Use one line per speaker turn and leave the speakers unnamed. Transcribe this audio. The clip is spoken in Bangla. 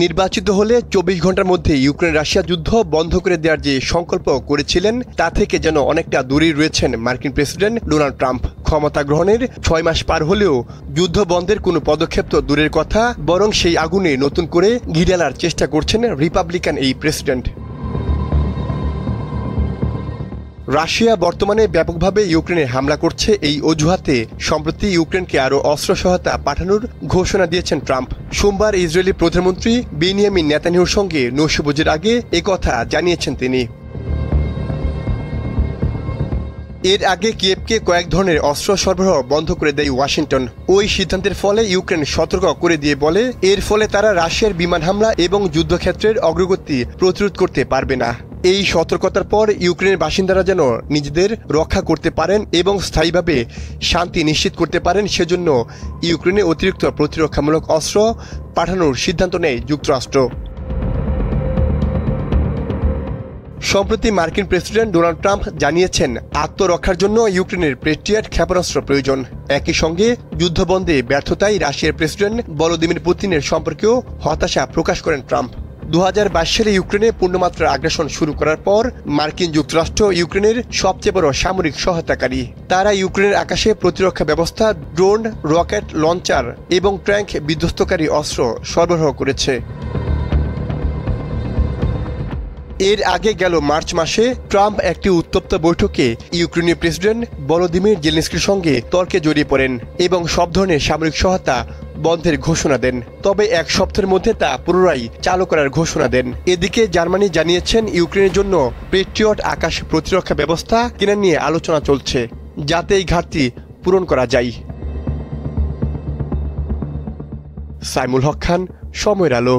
নির্বাচিত হলে ২৪ ঘন্টার মধ্যে ইউক্রেন রাশিয়া যুদ্ধ বন্ধ করে দেওয়ার যে সংকল্প করেছিলেন তা থেকে যেন অনেকটা দূরেই রয়েছেন মার্কিন প্রেসিডেন্ট ডোনাল্ড ট্রাম্প। ক্ষমতা গ্রহণের ৬ মাস পার হলেও যুদ্ধ বন্ধের কোনো পদক্ষেপ তো দূরের কথা, বরং সেই আগুনে নতুন করে ঘি ঢালার চেষ্টা করছেন রিপাবলিকান এই প্রেসিডেন্ট। রাশিয়া বর্তমানে ব্যাপকভাবে ইউক্রেনে হামলা করছে এই অজুহাতে সম্প্রতি ইউক্রেনকে আরও অস্ত্র সহায়তা পাঠানোর ঘোষণা দিয়েছেন ট্রাম্প। সোমবার ইসরায়েলি প্রধানমন্ত্রী বেনিয়ামিন নেতানিয়াহুর সঙ্গে নৈশভোজের আগে একথা জানিয়েছেন তিনি। এর আগে কিয়েভকে কয়েক ধরনের অস্ত্র সরবরাহ বন্ধ করে দেয় ওয়াশিংটন। ওই সিদ্ধান্তের ফলে ইউক্রেন সতর্ক করে দিয়ে বলে এর ফলে তারা রাশিয়ার বিমান হামলা এবং যুদ্ধক্ষেত্রের অগ্রগতি প্রতিরোধ করতে পারবে না। এই সতর্কতার পর ইউক্রেনের বাসিন্দারা যেন নিজেদের রক্ষা করতে পারেন এবং স্থায়ীভাবে শান্তি নিশ্চিত করতে পারেন, সেজন্য ইউক্রেনে অতিরিক্ত প্রতিরক্ষামূলক অস্ত্র পাঠানোর সিদ্ধান্ত নেয় যুক্তরাষ্ট্র। সম্প্রতি মার্কিন প্রেসিডেন্ট ডোনাল্ড ট্রাম্প জানিয়েছেন আত্মরক্ষার জন্য ইউক্রেনের পেট্রিয়ট ক্ষেপণাস্ত্র প্রয়োজন। একই সঙ্গে যুদ্ধবন্ধে ব্যর্থতায় রাশিয়ার প্রেসিডেন্ট ভলোদিমির পুতিনের সম্পর্কেও হতাশা প্রকাশ করেন ট্রাম্প। ২০২২ সালে ইউক্রেনে পূর্ণমাত্রার আগ্রাসন শুরু করার পর মার্কিন যুক্তরাষ্ট্র ইউক্রেনের সবচেয়ে বড় সামরিক সহায়তাকারী। তারা ইউক্রেনের আকাশে প্রতিরক্ষা ব্যবস্থা, ড্রোন, রকেট লঞ্চার এবং ট্যাঙ্ক বিধ্বস্তকারী অস্ত্র সরবরাহ করেছে। এর আগে গেল মার্চ মাসে ট্রাম্প একটি উত্তপ্ত বৈঠকে ইউক্রেনীয় প্রেসিডেন্ট ভলোদিমির জেলেনস্কির সঙ্গে তর্কে জড়িয়ে পড়েন এবং সব ধরনের সামরিক সহায়তা বন্ধের ঘোষণা দেন। তবে এক সপ্তাহের মধ্যে তা পুনরায় চালু করার ঘোষণা দেন। এদিকে জার্মানি জানিয়েছেন ইউক্রেনের জন্য পেট্রিয়ট আকাশ প্রতিরক্ষা ব্যবস্থা কেনা নিয়ে আলোচনা চলছে, যাতে এই ঘাটতি পূরণ করা যায়। সাইমুল হক খান, সময়ের আলো।